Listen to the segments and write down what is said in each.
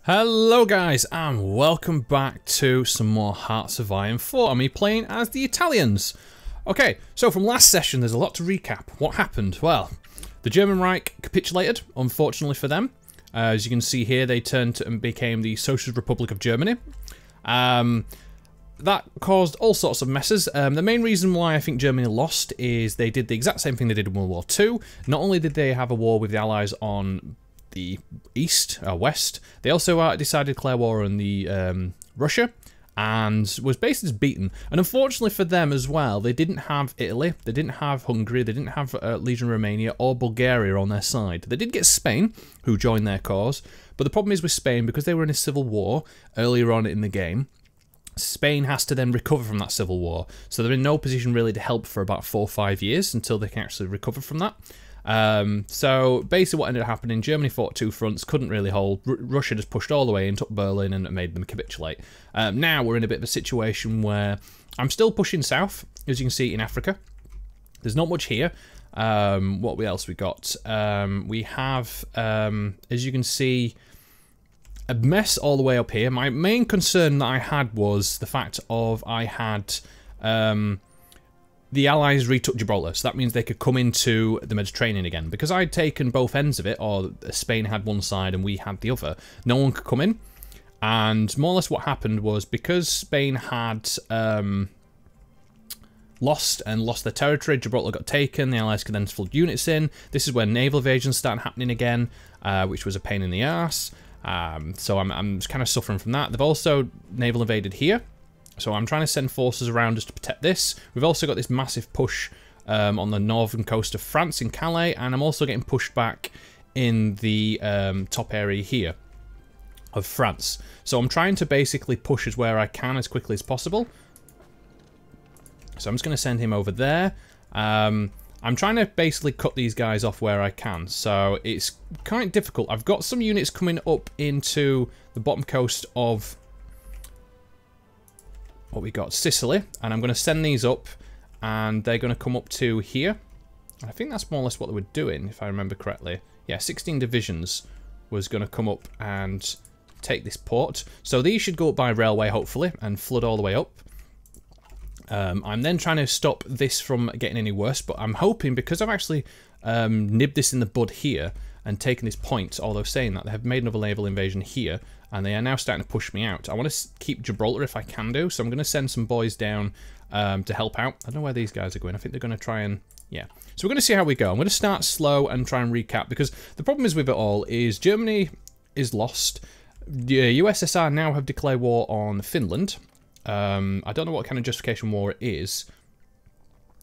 Hello guys and welcome back to some more Hearts of Iron 4 and me playing as the Italians. Okay, so from last session there's a lot to recap. What happened? Well, the German Reich capitulated, unfortunately for them. As you can see here, they turned and became the Socialist Republic of Germany. That caused all sorts of messes. The main reason why I think Germany lost is they did the exact same thing they did in World War II. Not only did they have a war with the Allies on the west, they also decided to declare war on the Russia, and was basically beaten. And unfortunately for them as well, they didn't have Italy, they didn't have Hungary, they didn't have Legion Romania or Bulgaria on their side. They did get Spain, who joined their cause, but the problem is with Spain, because they were in a civil war earlier on in the game, Spain has to then recover from that civil war. So they're in no position really to help for about 4 or 5 years until they can actually recover from that. So basically what ended up happening, Germany fought two fronts, couldn't really hold. Russia just pushed all the way in, took Berlin and made them capitulate. Now we're in a bit of a situation where I'm still pushing south, as you can see in Africa. There's not much here. What else we got? We have, as you can see, a mess all the way up here. My main concern that I had was the fact of I had the Allies retook Gibraltar, so that means they could come into the Mediterranean again. Because I'd taken both ends of it, or Spain had one side and we had the other, no one could come in. And more or less what happened was, because Spain had lost their territory, Gibraltar got taken, the Allies could then flood units in. This is where naval invasions started happening again, which was a pain in the arse. So I'm kind of suffering from that. They've also naval invaded here. So I'm trying to send forces around just to protect this. We've also got this massive push on the northern coast of France in Calais, and I'm also getting pushed back in the top area here of France. So I'm trying to basically push as where I can as quickly as possible. So I'm just going to send him over there. I'm trying to basically cut these guys off where I can. So it's quite difficult. I've got some units coming up into the bottom coast of what we got, Sicily, and I'm going to send these up, and they're going to come up to here. I think that's more or less what they were doing, if I remember correctly. Yeah, 16 divisions was going to come up and take this port. So these should go up by railway, hopefully, and flood all the way up. I'm then trying to stop this from getting any worse, but I'm hoping, because I've actually nibbed this in the bud here and taken this point, although saying that, they have made another naval invasion here, and they are now starting to push me out. I want to keep Gibraltar if I can do, so I'm going to send some boys down to help out. I don't know where these guys are going. I think they're going to try and, yeah. So we're going to see how we go. I'm going to start slow and try and recap, because the problem is with it all is Germany is lost. The USSR now have declared war on Finland. I don't know what kind of justification war it is.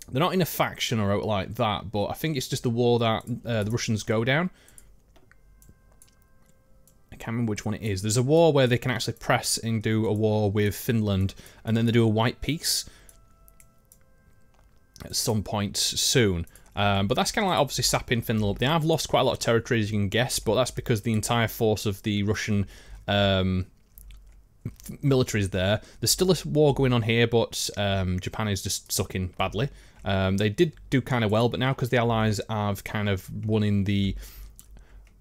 They're not in a faction or out like that, but I think it's just the war that the Russians go down. I can't remember which one it is. There's a war where they can actually press and do a war with Finland, and then they do a white peace at some point soon. But that's kind of like obviously sapping Finland up. They have lost quite a lot of territory, as you can guess, but that's because the entire force of the Russian military is there. There's still a war going on here, but Japan is just sucking badly. They did do kind of well, but now because the Allies have kind of won in the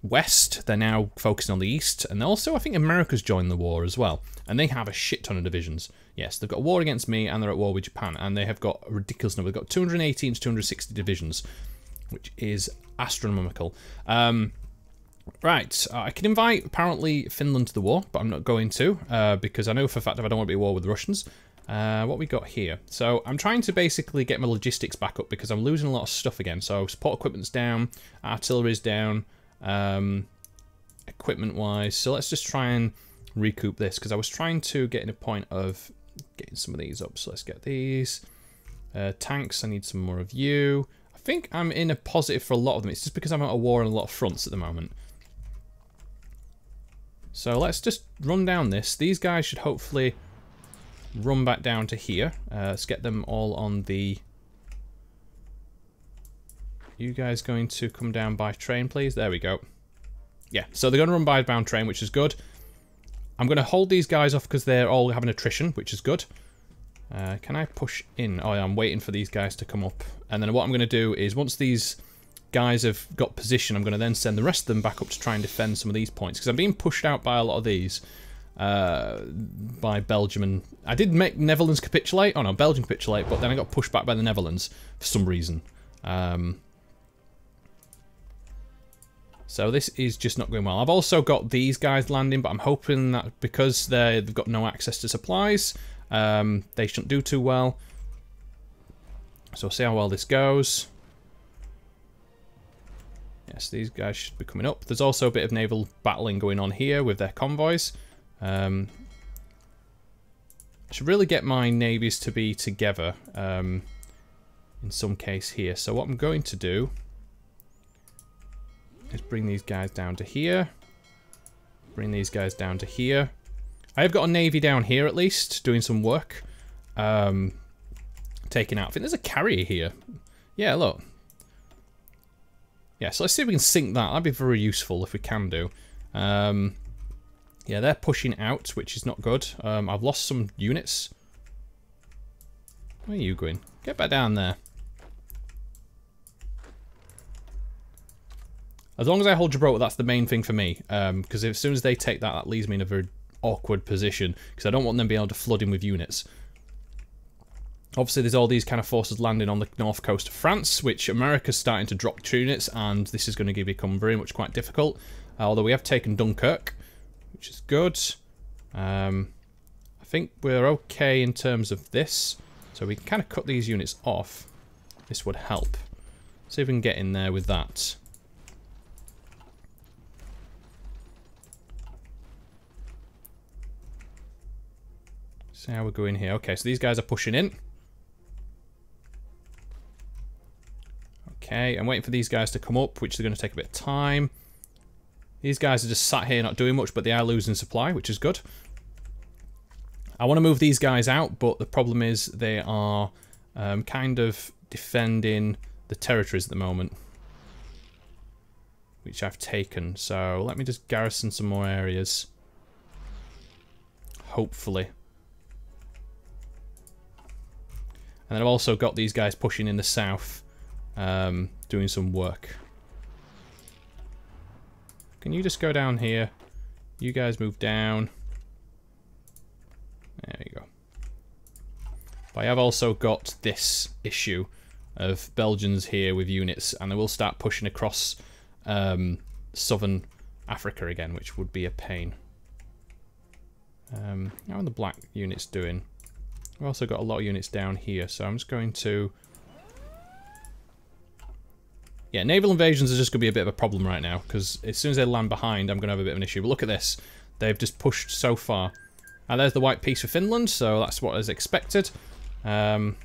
west, they're now focusing on the east, and also I think America's joined the war as well, and they have a shit ton of divisions. Yes, they've got a war against me, and they're at war with Japan, and they have got a ridiculous number. They've got 218 to 260 divisions, which is astronomical. Right, I can invite apparently Finland to the war, but I'm not going to, because I know for a fact that I don't want to be at war with the Russians. What we got here? So I'm trying to basically get my logistics back up, because I'm losing a lot of stuff again. So support equipment's down, artillery's down, equipment wise, so let's just try and recoup this, because I was trying to get in a point of getting some of these up. So let's get these tanks. I need some more of you. I think I'm in a positive for a lot of them. It's just because I'm at a war on a lot of fronts at the moment. So let's just run down this. These guys should hopefully run back down to here. Let's get them all on the... You guys going to come down by train, please? There we go. Yeah, so they're going to run by bound train, which is good. I'm going to hold these guys off because they're all having attrition, which is good. Can I push in? Oh, yeah, I'm waiting for these guys to come up. And then what I'm going to do is, once these guys have got position, I'm going to then send the rest of them back up to try and defend some of these points, because I'm being pushed out by a lot of these by Belgium. And I did make Netherlands capitulate. Oh no, Belgium capitulate, but then I got pushed back by the Netherlands for some reason. So this is just not going well. I've also got these guys landing, but I'm hoping that because they've got no access to supplies, they shouldn't do too well. So we'll see how well this goes. Yes, these guys should be coming up. There's also a bit of naval battling going on here with their convoys. I should really get my navies to be together in some case here. So what I'm going to do is bring these guys down to here. Bring these guys down to here. I have got a navy down here at least, doing some work. Taking out. I think there's a carrier here. Yeah, look. Yeah, so let's see if we can sink that. That'd be very useful if we can do. Yeah, they're pushing out, which is not good. I've lost some units. Where are you going? Get back down there. As long as I hold Gibraltar, that's the main thing for me. Because as soon as they take that, that leaves me in a very awkward position. Because I don't want them being able to flood in with units. Obviously, there's all these kind of forces landing on the north coast of France, which America's starting to drop units, and this is going to become very much quite difficult. Although we have taken Dunkirk, which is good. I think we're okay in terms of this, so we can kind of cut these units off. This would help. See if we can get in there with that. See how we're going here. Okay, so these guys are pushing in. Okay, I'm waiting for these guys to come up, which is going to take a bit of time. These guys are just sat here not doing much, but they are losing supply, which is good. I want to move these guys out, but the problem is they are kind of defending the territories at the moment, which I've taken. So let me just garrison some more areas. Hopefully. And then I've also got these guys pushing in the south. Doing some work. Can you just go down here? You guys move down. There you go. But I have also got this issue of Belgians here with units, and they will start pushing across southern Africa again, which would be a pain. How are the black units doing? We've also got a lot of units down here, so I'm just going to... Yeah, naval invasions are just going to be a bit of a problem right now, because as soon as they land behind, I'm going to have a bit of an issue. But look at this. They've just pushed so far. And there's the white piece for Finland, so that's what is expected. We've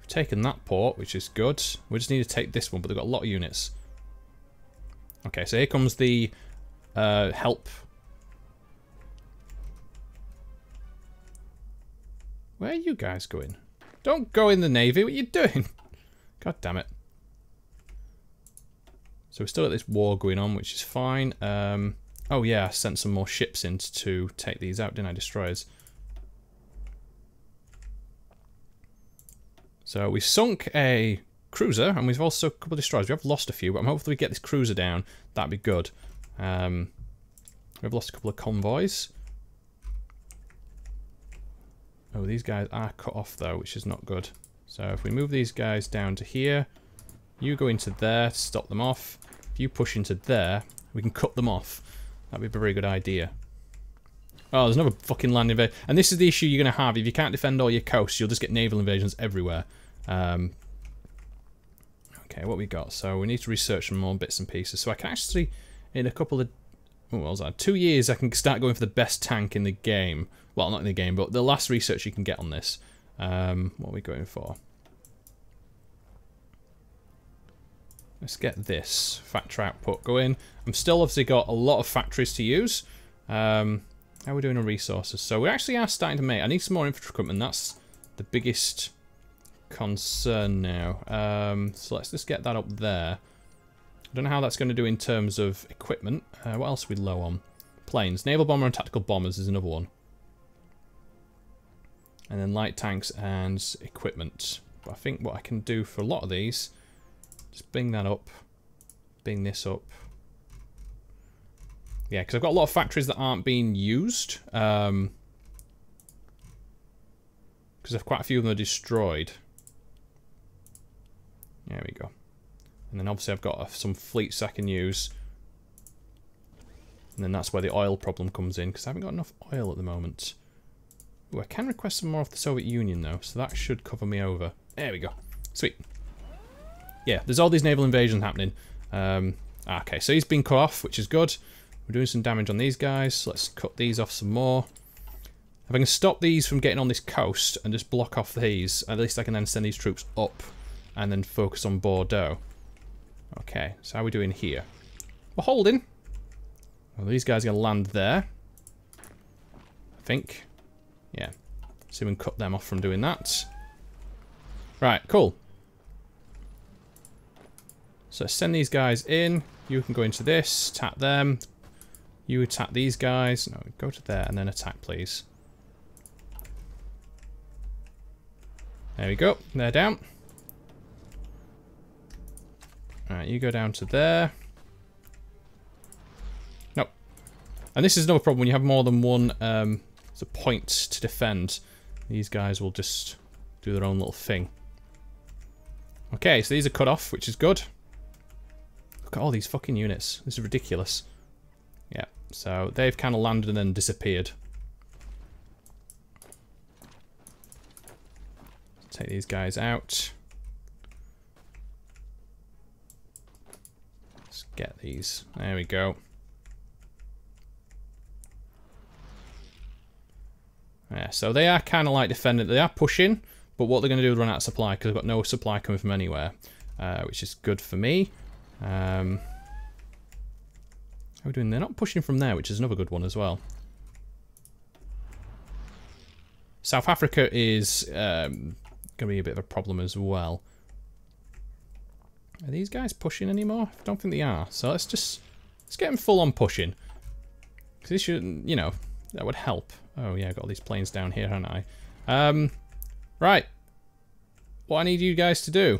taken that port, which is good. We just need to take this one, but they've got a lot of units. Okay, so here comes the help. Where are you guys going? Don't go in the navy. What are you doing? God damn it. So we're still at this war going on, which is fine. Oh yeah, I sent some more ships in to take these out, didn't I? Destroyers. So we sunk a cruiser, and we've also a couple of destroyers. We have lost a few, but I'm hoping we get this cruiser down. That'd be good. We've lost a couple of convoys. Oh, these guys are cut off though, which is not good. So if we move these guys down to here, you go into there to stop them off. If you push into there, we can cut them off. That'd be a very good idea. Oh, there's another fucking land invasion. And this is the issue you're going to have. If you can't defend all your coasts, you'll just get naval invasions everywhere. Okay, what we got? So we need to research some more bits and pieces. So I can actually, in a couple of... what was that? 2 years, I can start going for the best tank in the game. Well, not in the game, but the last research you can get on this. What are we going for? Let's get this factory output going. I'm still obviously got a lot of factories to use. How are we doing on resources? So we actually are starting to make... I need some more infantry equipment. That's the biggest concern now. So let's just get that up there. I don't know how that's going to do in terms of equipment. What else are we low on? Planes. Naval bomber and tactical bombers is another one. And then light tanks and equipment. But I think what I can do for a lot of these, just bring that up, bring this up. Yeah, because I've got a lot of factories that aren't being used. Because quite a few of them are destroyed. There we go. And then obviously I've got some fleets I can use. And then that's where the oil problem comes in, because I haven't got enough oil at the moment. Ooh, I can request some more off the Soviet Union though, so that should cover me over. There we go. Sweet. Yeah, there's all these naval invasions happening. Okay, so he's been cut off, which is good. We're doing some damage on these guys. Let's cut these off some more. If I can stop these from getting on this coast and just block off these, at least I can then send these troops up and then focus on Bordeaux. Okay, so how are we doing here? We're holding. Well, these guys are going to land there. I think. Yeah. So we can cut them off from doing that. Right, cool. So send these guys in. You can go into this, attack them. You attack these guys. No, go to there and then attack, please. There we go. They're down. Alright, you go down to there. Nope. And this is another problem when you have more than one point to defend. These guys will just do their own little thing. Okay, so these are cut off, which is good. Look at all these fucking units. This is ridiculous. Yeah, so they've kind of landed and then disappeared. Take these guys out. Let's get these. There we go. Yeah, so they are kind of like defending. They are pushing, but what they're going to do is run out of supply because they've got no supply coming from anywhere, which is good for me. How are we doing? They're not pushing from there, which is another good one as well. South Africa is going to be a bit of a problem as well. Are these guys pushing anymore? I don't think they are. So let's get them full on pushing. Because this should, you know, that would help. Oh yeah, I've got all these planes down here, haven't I? Right. What I need you guys to do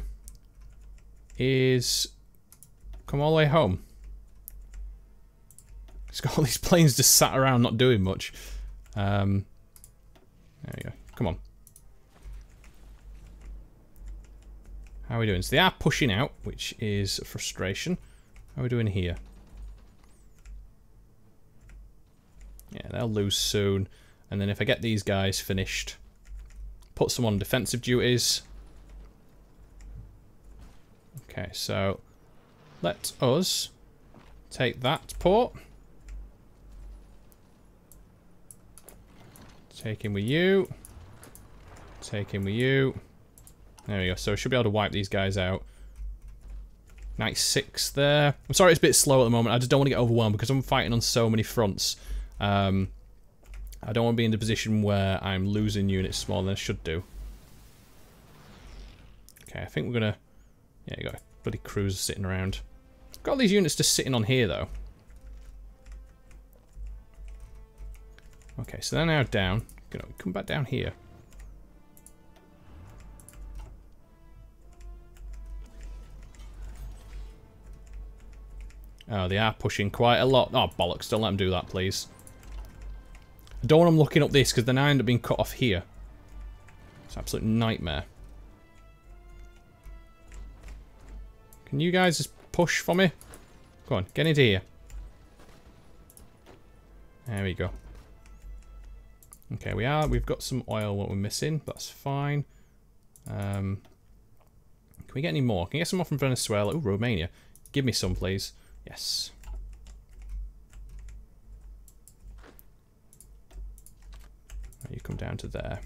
is come all the way home. It's got all these planes just sat around not doing much. There we go. Come on. How are we doing? So they are pushing out, which is a frustration. How are we doing here? Yeah, they'll lose soon. And then if I get these guys finished, put some on defensive duties. Okay, so let us take that port. Take him with you. Take him with you. There we go. So I should be able to wipe these guys out. Nice 6 there. I'm sorry it's a bit slow at the moment. I just don't want to get overwhelmed because I'm fighting on so many fronts. I don't want to be in the position where I'm losing units more than I should do. Okay, I think we're going to... Yeah, you got a bloody cruiser sitting around. Got all these units just sitting on here, though. Okay, so they're now down. Gonna come back down here. Oh, they are pushing quite a lot. Oh, bollocks. Don't let them do that, please. I don't want them looking up this, because then I end up being cut off here. It's an absolute nightmare. Can you guys just push for me? Go on, get into here. There we go. Okay, we've got some oil, what we're missing. That's fine. Can we get any more? Can we get some more from Venezuela? Ooh, Romania. Give me some, please. Yes. Right, you come down to there.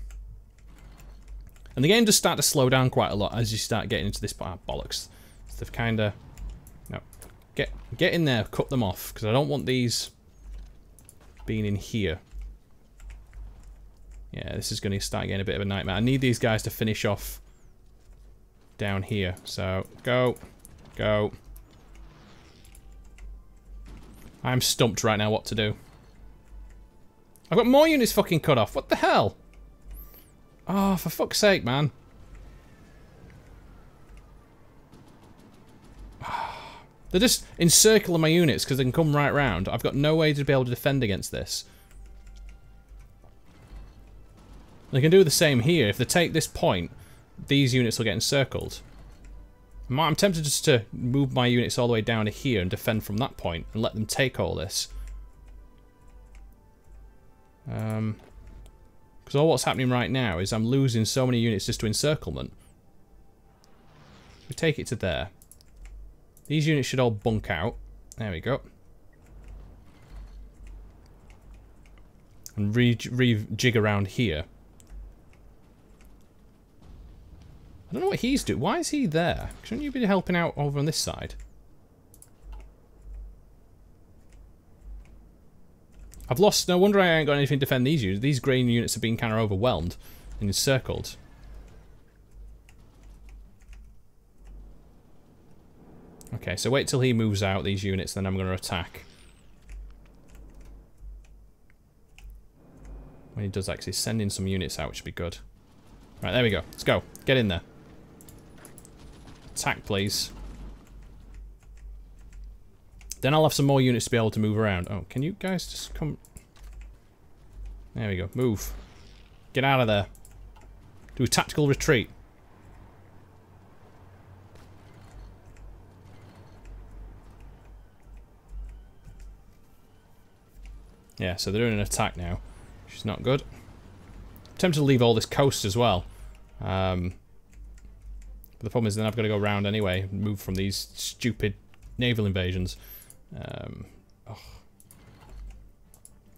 And the game does start to slow down quite a lot as you start getting into this part. Bollocks. So they've kind of... No. Get in there, cut them off, because I don't want these being in here. Yeah, this is going to start getting a bit of a nightmare. I need these guys to finish off down here. So, go. Go. I'm stumped right now what to do. I've got more units fucking cut off. What the hell? Oh, for fuck's sake, man. They're just encircling my units because they can come right round. I've got no way to be able to defend against this. They can do the same here. If they take this point, these units will get encircled. I'm tempted just to move my units all the way down to here and defend from that point and let them take all this. Because all what's happening right now is I'm losing so many units just to encirclement. We take it to there. These units should all bunk out. There we go. And rejig around here. I don't know what he's doing. Why is he there? Shouldn't you be helping out over on this side? I've lost... No wonder I ain't got anything to defend these units. These green units have been kind of overwhelmed and encircled. Okay, so wait till he moves out these units, then I'm going to attack. When he does actually send in some units out, which should be good. Right, there we go. Let's go. Get in there. Attack, please. Then I'll have some more units to be able to move around. Oh, can you guys just come... There we go. Move. Get out of there. Do a tactical retreat. Yeah, so they're doing an attack now, which is not good. I'm tempted to leave all this coast as well. But the problem is then I've got to go around anyway and move from these stupid naval invasions. Oh.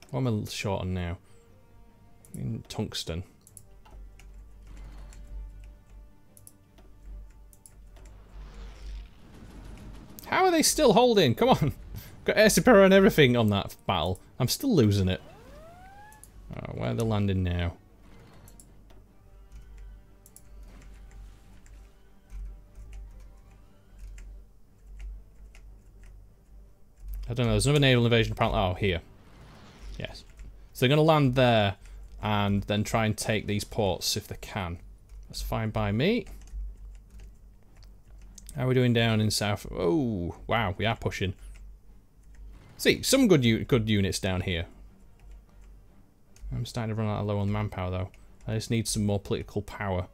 What am I short on now? In tungsten. How are they still holding? Come on. Got air superior and everything on that battle. I'm still losing it. Oh, where are they landing now? I don't know, there's another naval invasion apparently. Oh, here. Yes. So they're going to land there and then try and take these ports if they can. That's fine by me. How are we doing down in south? Oh, wow, we are pushing. See, some good units down here. I'm starting to run out of low on manpower though. I just need some more political power.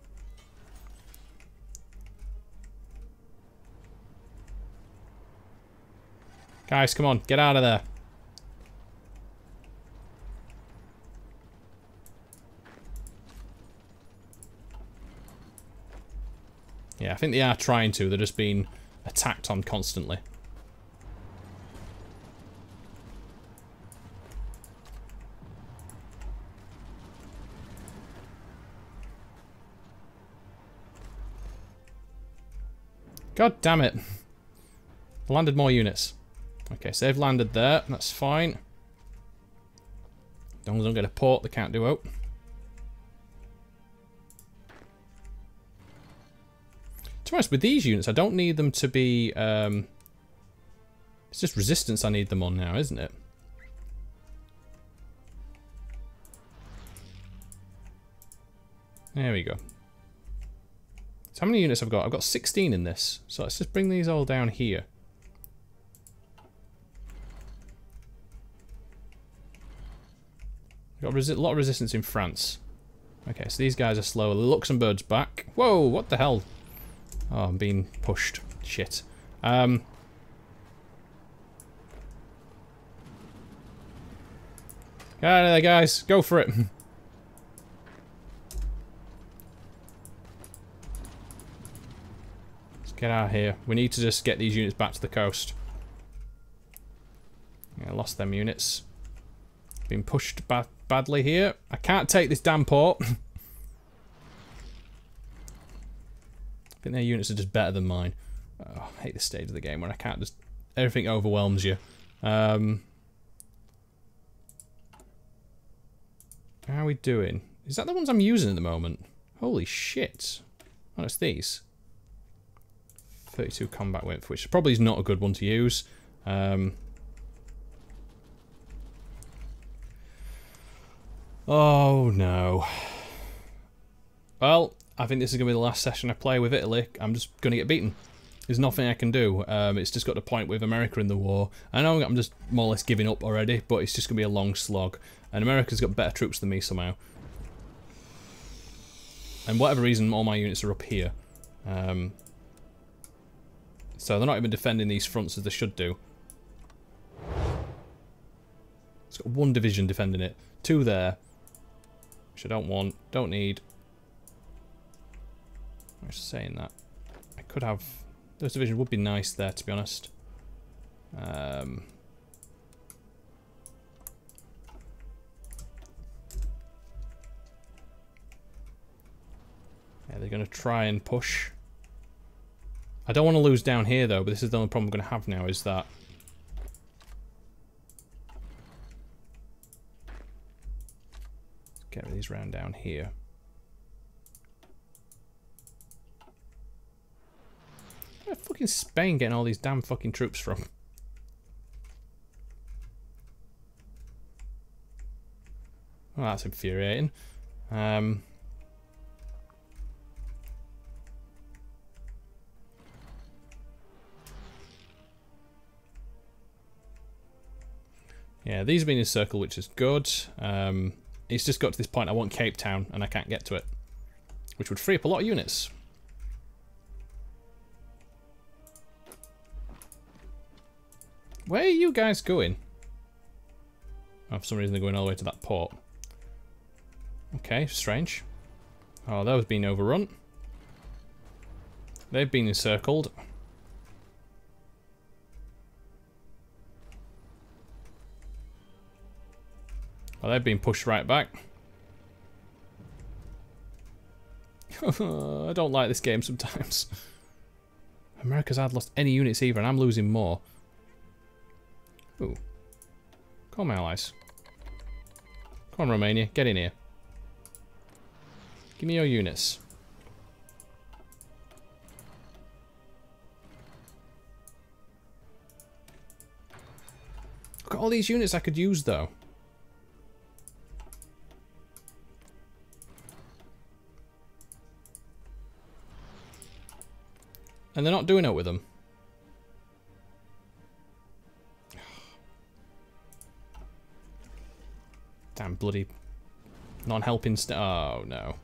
Guys, come on, get out of there. Yeah, I think they are trying to. They're just being attacked on constantly. God damn it. Landed more units. Okay, so they've landed there. That's fine. As long as I don't get a port, they can't do out. To be honest, with these units, I don't need them to be... it's just resistance I need them on now, isn't it? There we go. So how many units I've got? I've got 16 in this. So let's just bring these all down here. Got a lot of resistance in France. Okay, so these guys are slower. The Luxembourg's back. Whoa, what the hell? Oh, I'm being pushed. Shit. Get out of there, guys. Go for it. Let's get out of here. We need to just get these units back to the coast. Yeah, I lost them units. Being pushed badly here. I can't take this damn port. I think their units are just better than mine. Oh, I hate this stage of the game where I can't just... Everything overwhelms you. How are we doing? Is that the ones I'm using at the moment? Holy shit. Oh, it's these. 32 combat width, which probably is not a good one to use. Oh no. Well, I think this is going to be the last session I play with Italy. I'm just going to get beaten. There's nothing I can do. It's just got to the point with America in the war. I know I'm just more or less giving up already, but it's just going to be a long slog. And America's got better troops than me somehow. And whatever reason, all my units are up here. So they're not even defending these fronts as they should do. It's got 1 division defending it. 2 there. Which I don't want. Don't need. I'm just saying that. I could have... Those divisions would be nice there, to be honest. Yeah, they're going to try and push. I don't want to lose down here, though, but this is the only problem I'm going to have now, is that... Let's get rid of these round down here. Where's fucking Spain getting all these damn fucking troops from? Oh, that's infuriating. Yeah, these have been encircled, which is good. It's just got to this point I want Cape Town, and I can't get to it. Which would free up a lot of units. Where are you guys going? Oh, for some reason they're going all the way to that port. Okay, strange. Oh, that was being overrun. They've been encircled. Oh, they've been pushed right back. I don't like this game sometimes. America's hardly lost any units either, and I'm losing more. Ooh. Come on, my allies. Come on, Romania. Get in here. Give me your units. Look at all these units I could use, though. And they're not doing it with them. Damn bloody non-helping oh no.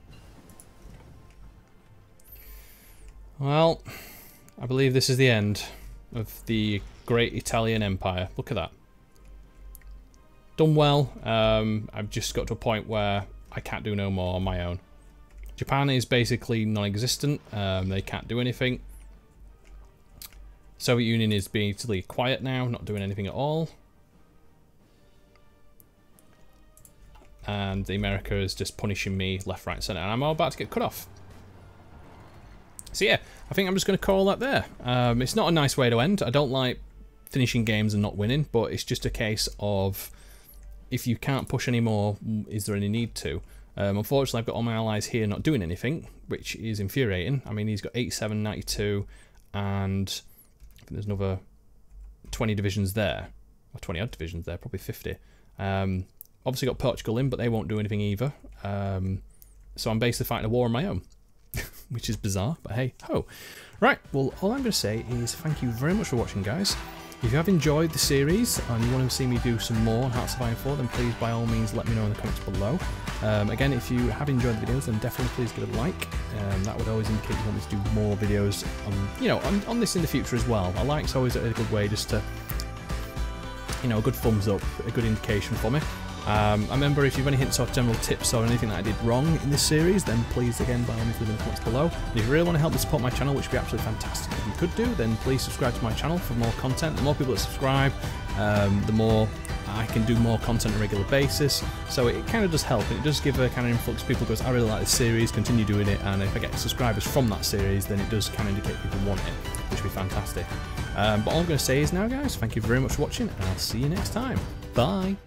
Well, I believe this is the end of the great Italian Empire. Look at that. Done well. I've just got to a point where I can't do no more on my own. Japan is basically non-existent. They can't do anything. Soviet Union is basically quiet now, not doing anything at all. And the America is just punishing me left, right, centre, and I'm all about to get cut off. So yeah, I think I'm just going to call that there. It's not a nice way to end. I don't like finishing games and not winning, but it's just a case of if you can't push anymore, is there any need to? Unfortunately, I've got all my allies here not doing anything, which is infuriating. I mean, he's got 87, 92, and I think there's another 20 divisions there, or 20 odd divisions there, probably 50. Obviously got Portugal in, but they won't do anything either. So I'm basically fighting a war on my own, which is bizarre, but hey ho. Right, well, all I'm going to say is thank you very much for watching, guys. If you have enjoyed the series and you want to see me do some more on Hearts of Iron 4, then please, by all means, let me know in the comments below. Again, if you have enjoyed the videos, then definitely please give it a like. That would always indicate you want me to do more videos on, on this in the future as well. A like's always a good way just to, a good thumbs up, a good indication for me. I remember if you've any hints or general tips or anything that I did wrong in this series, then please, again, by all means, leave in the comments below. And if you really want to help me support my channel, which would be absolutely fantastic if you could do, then please subscribe to my channel for more content. The more people that subscribe, the more I can do more content on a regular basis. So it kind of does help, and it does give a kind of influx. People goes, I really like this series, continue doing it, and if I get subscribers from that series, then it does kind of indicate people want it, which would be fantastic. But all I'm going to say is now, guys, thank you very much for watching, and I'll see you next time. Bye!